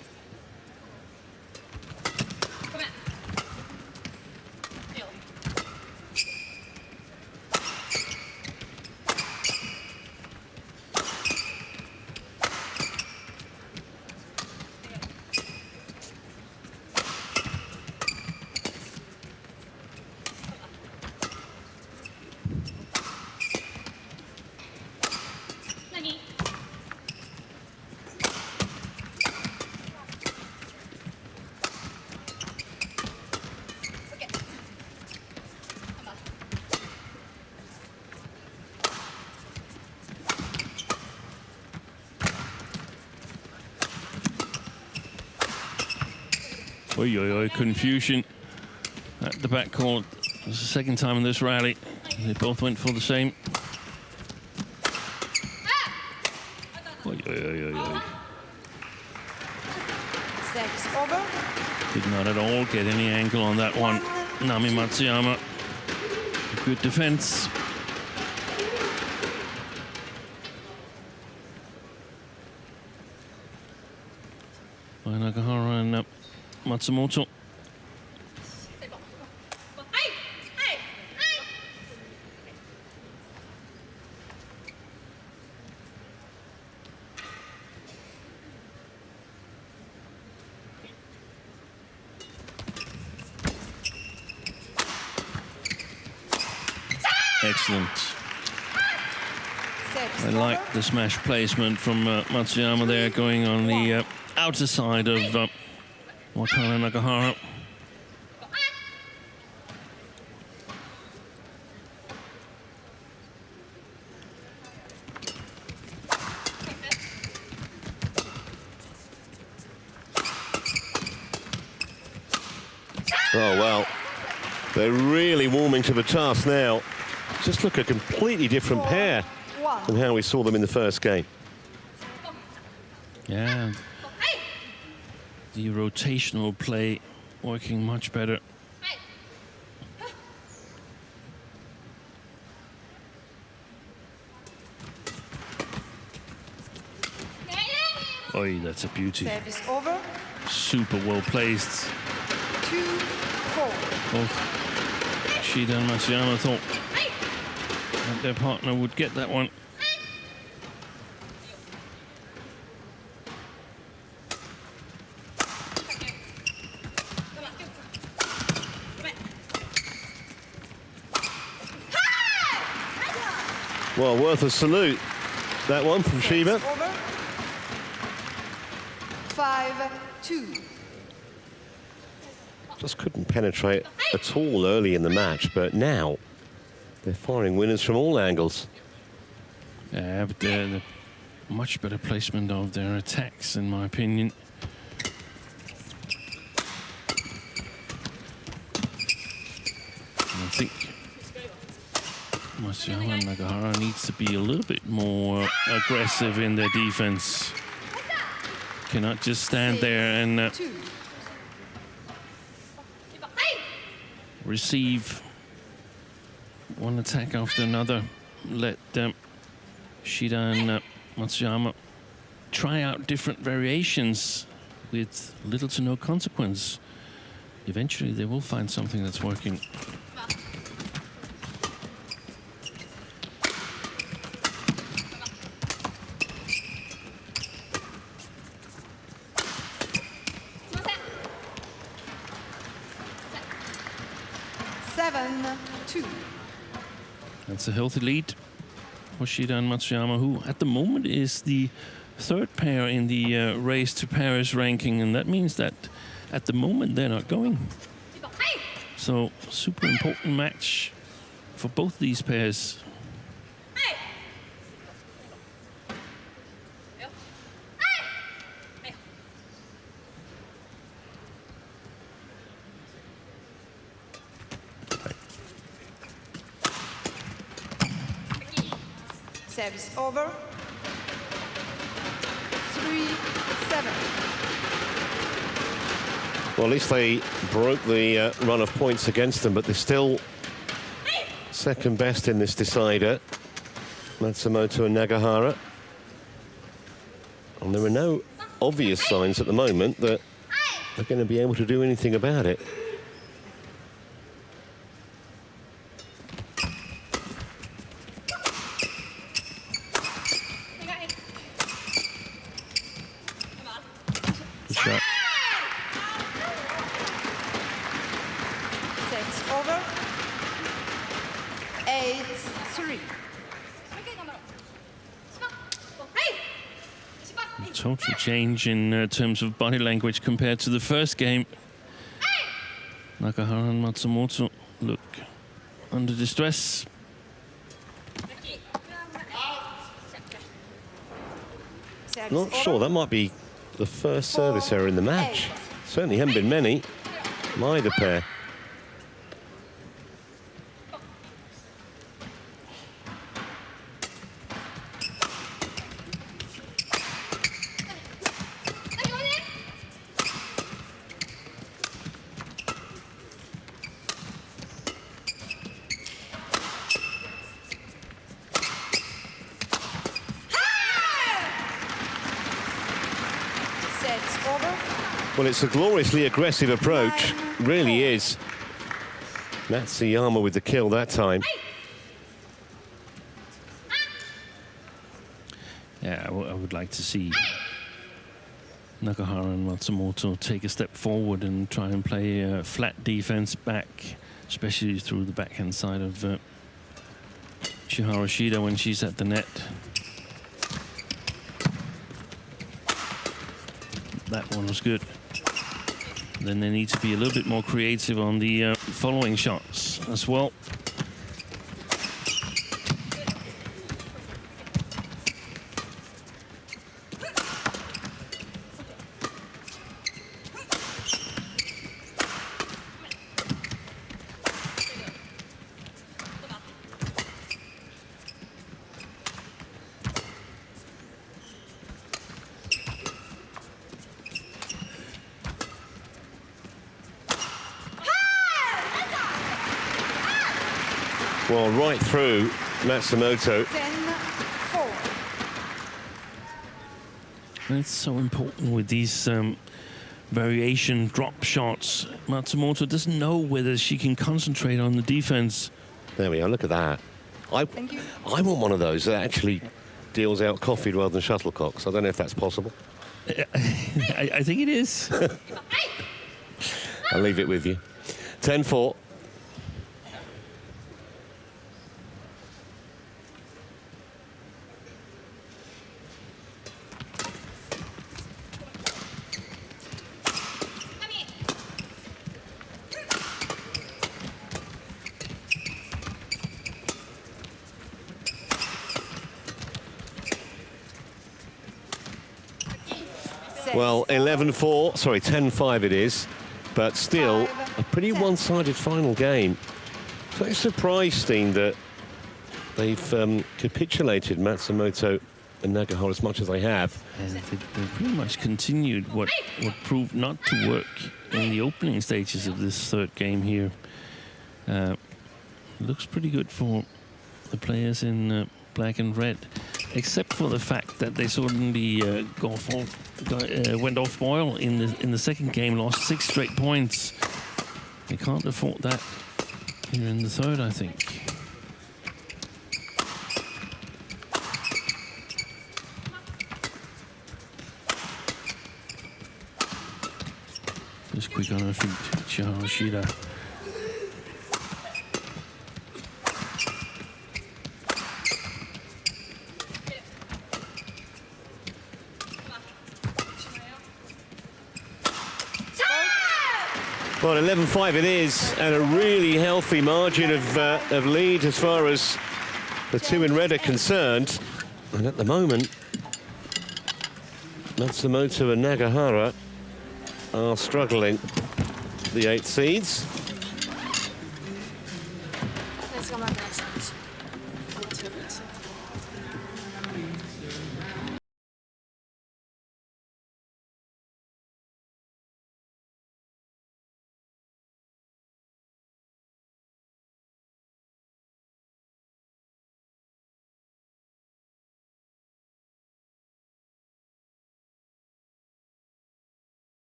Oi, oi, oi, confusion at the backcourt. It was the second time in this rally. They both went for the same. Oi, oi, oi, oi, oi. Service over. Did not at all get any angle on that one. Nami Matsuyama. Good defense. By Nagahara and Matsumoto. Excellent. I like the smash placement from Matsuyama there, going on the outer side of Wakana Nagahara. Oh, well, they're really warming to the task now. Just look a completely different pair from how we saw them in the first game. Yeah. The rotational play working much better. Oi, that's a beauty. Service over. Super well placed. 2-4. Both Shida and Matsuyama thought that their partner would get that one. Well, worth a salute, that one from Shida. 5-2. Just couldn't penetrate at all early in the match, but now they're firing winners from all angles. Yeah, but the much better placement of their attacks, in my opinion. And I think Matsuyama and Nagahara needs to be a little bit more aggressive in their defense. Cannot just stand there and receive one attack after another. Let Shida and Matsuyama try out different variations with little to no consequence. Eventually they will find something that's working. That's a healthy lead for Shida and Matsuyama, who at the moment is the third pair in the race to Paris ranking, and that means that at the moment they're not going. So super important match for both these pairs. Service over. 3-7. Well, at least they broke the run of points against them, but they're still second best in this decider, Matsumoto and Nagahara. And there are no obvious signs at the moment that they're going to be able to do anything about it. Shot. Sets over. 8-3. Total change in terms of body language compared to the first game. Nagahara and Matsumoto look under distress. Not sure, that might be the first service error in the match. Certainly haven't been many from either pair. Well, it's a gloriously aggressive approach, really is. Matsuyama with the kill that time. Yeah, I would like to see Nagahara and Matsumoto take a step forward and try and play a flat defense back, especially through the backhand side of Chihara Shida when she's at the net. That one was good. Then they need to be a little bit more creative on the following shots as well. Well, right through Matsumoto. 10-4. It's so important with these variation drop shots. Matsumoto doesn't know whether she can concentrate on the defense. There we are, look at that. I want one of those that actually deals out coffee rather than shuttlecocks. I don't know if that's possible. I think it is. I'll leave it with you. 10-4. Well, 11-4, sorry, 10-5 it is, but still a pretty one-sided final game. So it's surprising that they've capitulated Matsumoto and Nagahara as much as they have. And they pretty much continued what proved not to work in the opening stages of this third game here. Looks pretty good for the players in black and red, except for the fact that they suddenly went off boil in the second game, lost 6 straight points. They can't afford that here in the third, I think. Just quick on her feet, Shida. Well, 11-5 it is, and a really healthy margin of lead as far as the two in red are concerned. And at the moment, Matsumoto and Nagahara are struggling, the 8 seeds.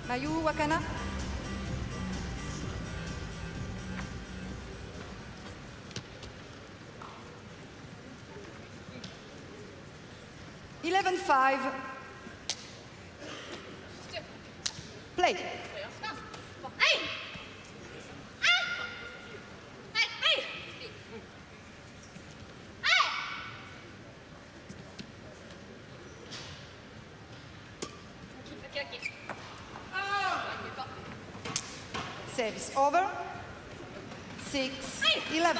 Mayu Wakana. (11-5). Play. Service over. 6-11.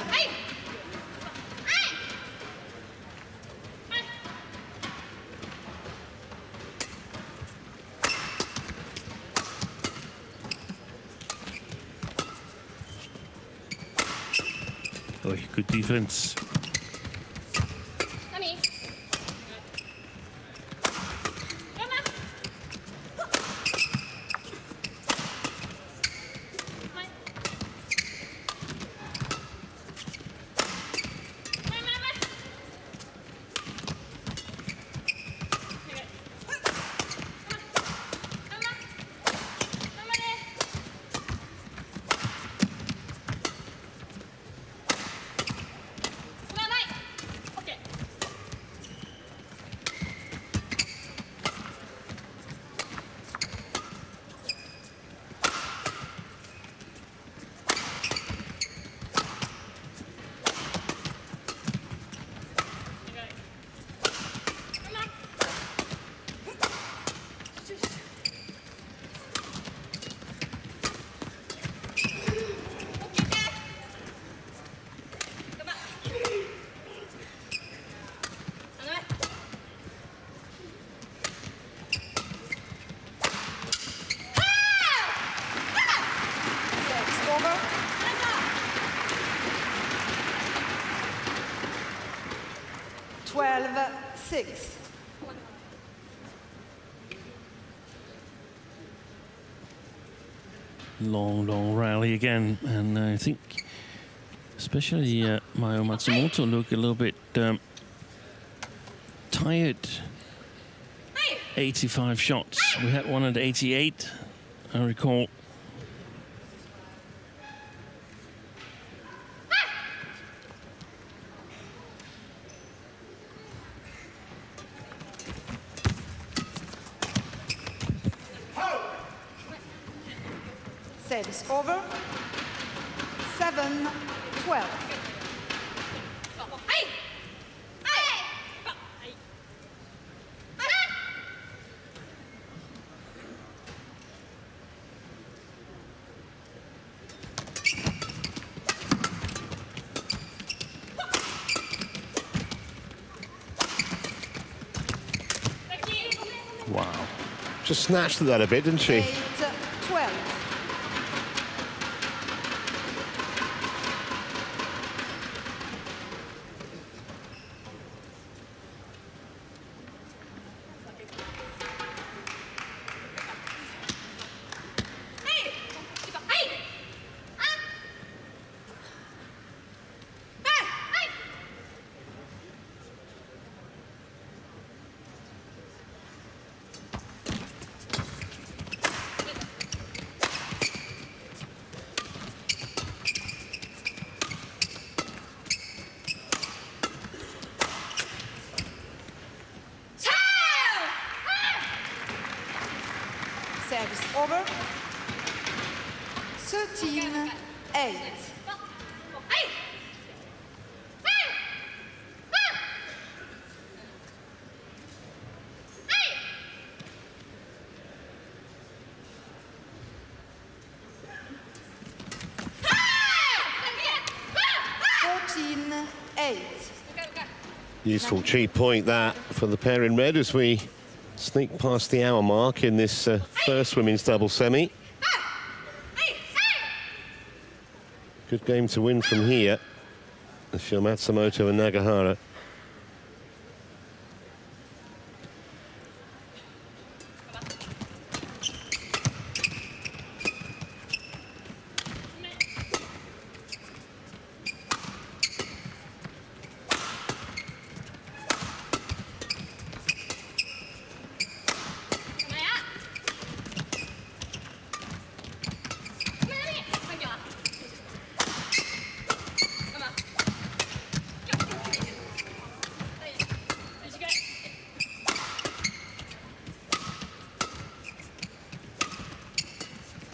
Oh, good defense. Long rally again, and I think especially Mayu Matsumoto look a little bit tired. 85 shots. We had one at 88, I recall. Service over. 7-12. Wow. Just snatched at that a bit, didn't she? 8-12. Service over. 13-8. 14-8. Useful cheap point that for the pair in red as we sneak past the hour mark in this first women's double semi. Good game to win from here if you're Matsumoto and Nagahara.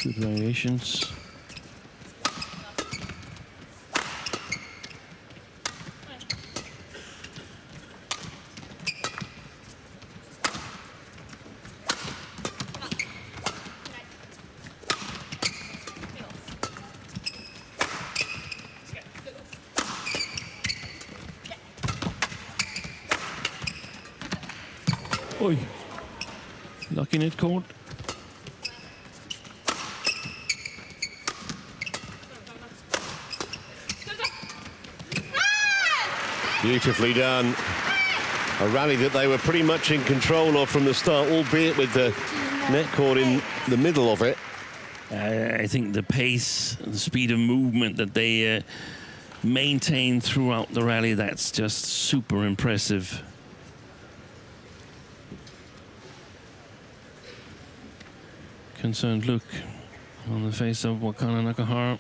Good variations. Oi, lucky net caught. Beautifully done. A rally that they were pretty much in control of from the start, albeit with the net caught in the middle of it. I think the pace, the speed of movement that they maintained throughout the rally, that's just super impressive. Concerned look on the face of Wakana Nagahara.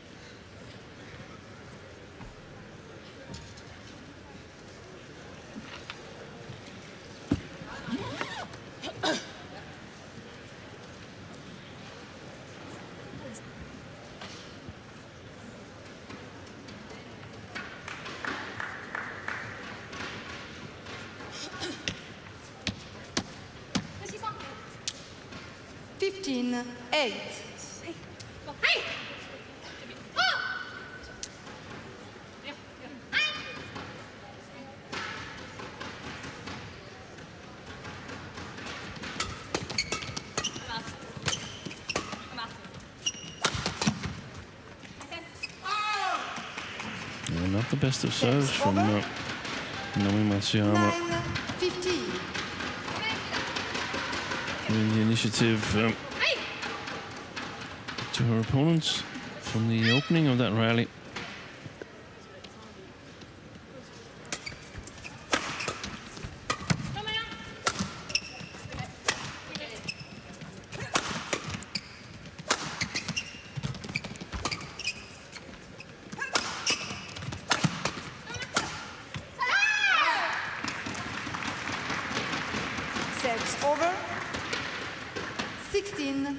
Not the best of serves from Naomi Matsuyama. 9-15. Giving the initiative to her opponents from the opening of that rally. Service over. 16-9.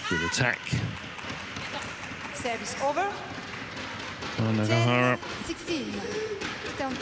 Good attack. Service over. Nagahara. 16. Down touch.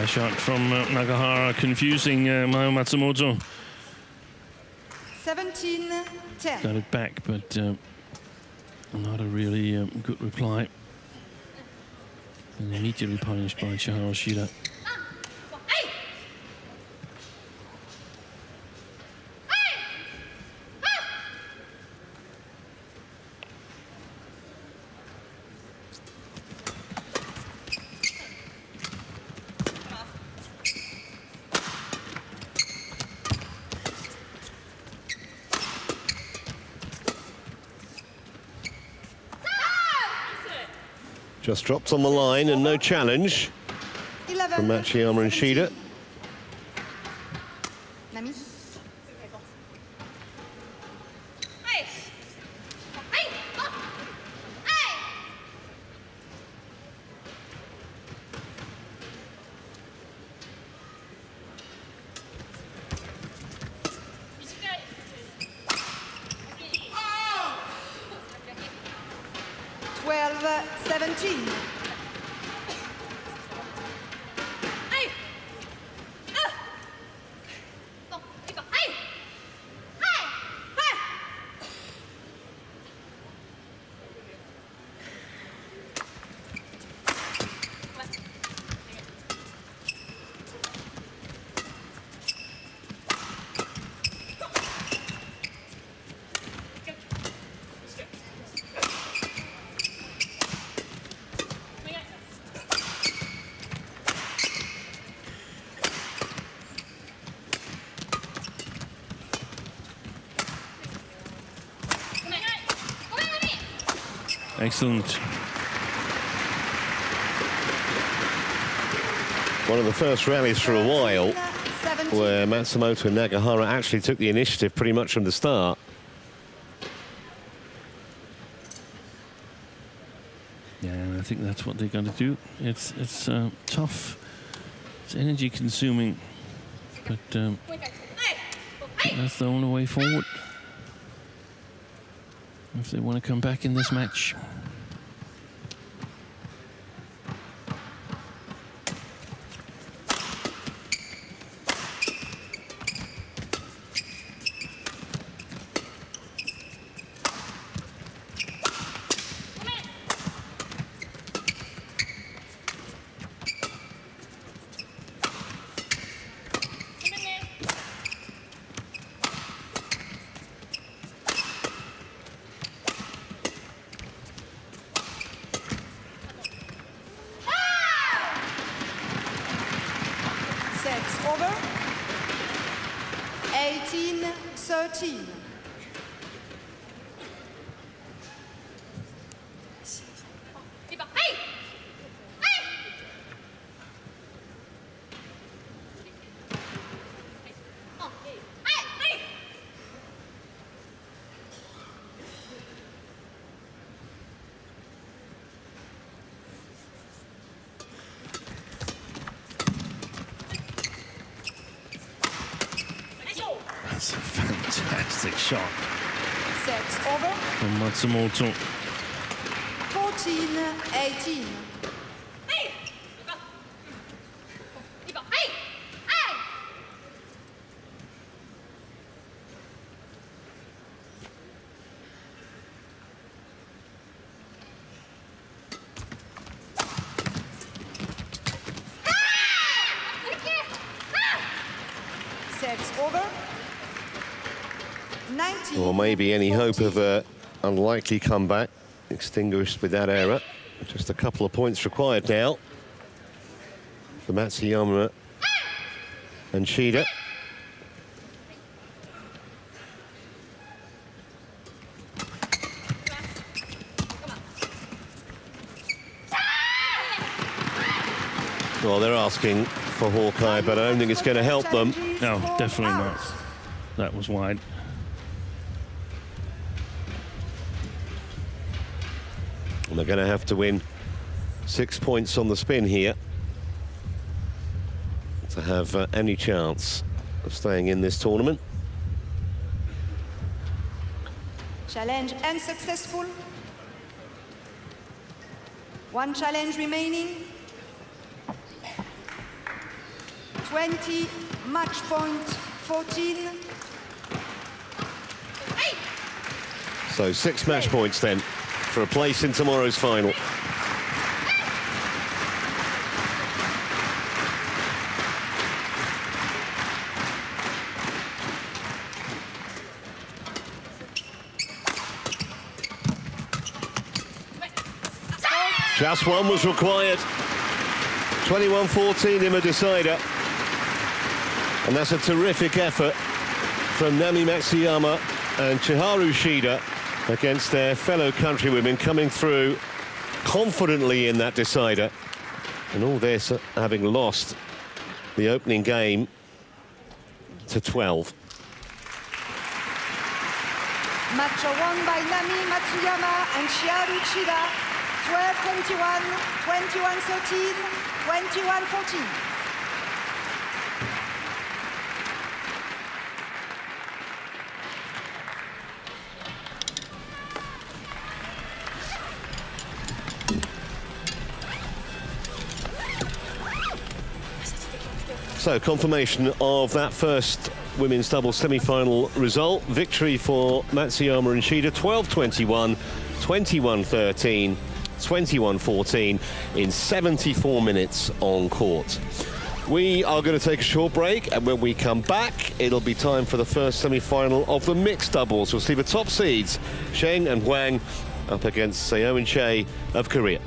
Yeah, shot from Nagahara, confusing Mayu Matsumoto. 17-10. Got it back, but not a really good reply. And immediately punished by Chiharu Shida. Just dropped on the line and no challenge 11. from Matsuyama and Shida. Nami. Twelve, 17. Excellent. One of the first rallies for a while 17. where Matsumoto and Nagahara actually took the initiative pretty much from the start. Yeah, and I think that's what they're going to do. It's tough. It's energy consuming, but that's the only way forward if they want to come back in this match. Sets over. 18-13. That's a fantastic shot Sets over. from Matsumoto. 14-18. Sets over. 19. Or maybe any hope of an unlikely comeback extinguished with that error. Just a couple of points required now for Matsuyama and Shida. Well, they're asking for Hawkeye, but I don't think it's going to help them. No, definitely not. That was wide. And they're going to have to win 6 points on the spin here to have any chance of staying in this tournament. Challenge unsuccessful. One challenge remaining. 20, match point 14. So 6 match points then for a place in tomorrow's final. Just one was required. 21-14 in a decider. And that's a terrific effort from Nami Matsuyama and Chiharu Shida against their fellow countrywomen, coming through confidently in that decider. And all this having lost the opening game to 12. Match won by Nami Matsuyama and Chiharu Shida. 12-21, 21-13, 21-14. So, confirmation of that first women's doubles semi-final result. Victory for Matsuyama and Shida, 12-21, 21-13. 21-14 in 74 minutes on court. We are going to take a short break, and when we come back, it'll be time for the first semi-final of the mixed doubles. We'll see the top seeds, Sheng and Hwang, up against Seo and Chae of Korea.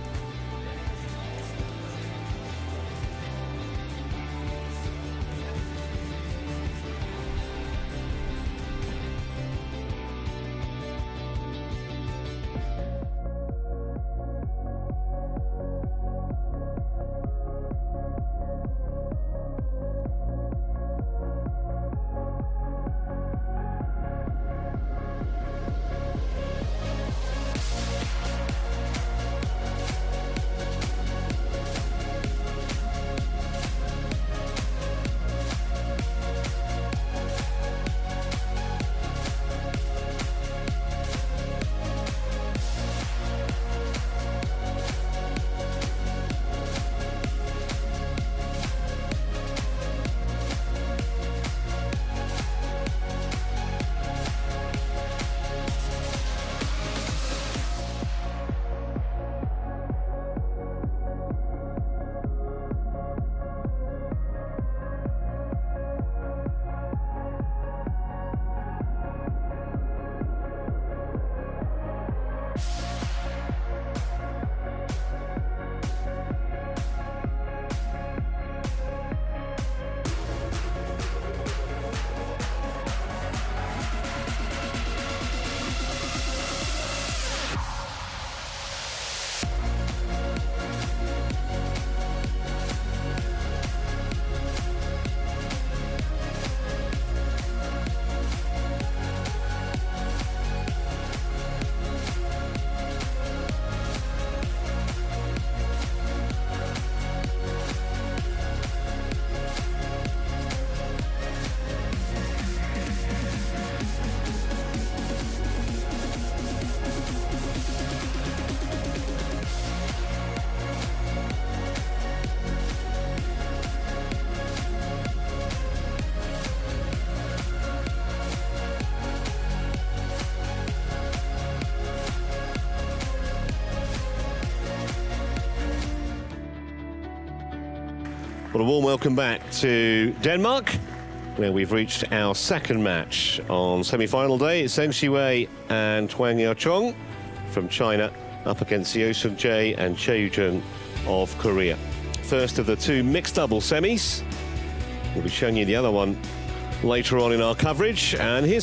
Well, a warm welcome back to Denmark, where we've reached our second match on semi-final day. It's Zheng Xiwei and Hwang Yaochong from China up against Seo Seung Jae and Chae Yu-jung of Korea. First of the two mixed double semis. We'll be showing you the other one later on in our coverage. And here's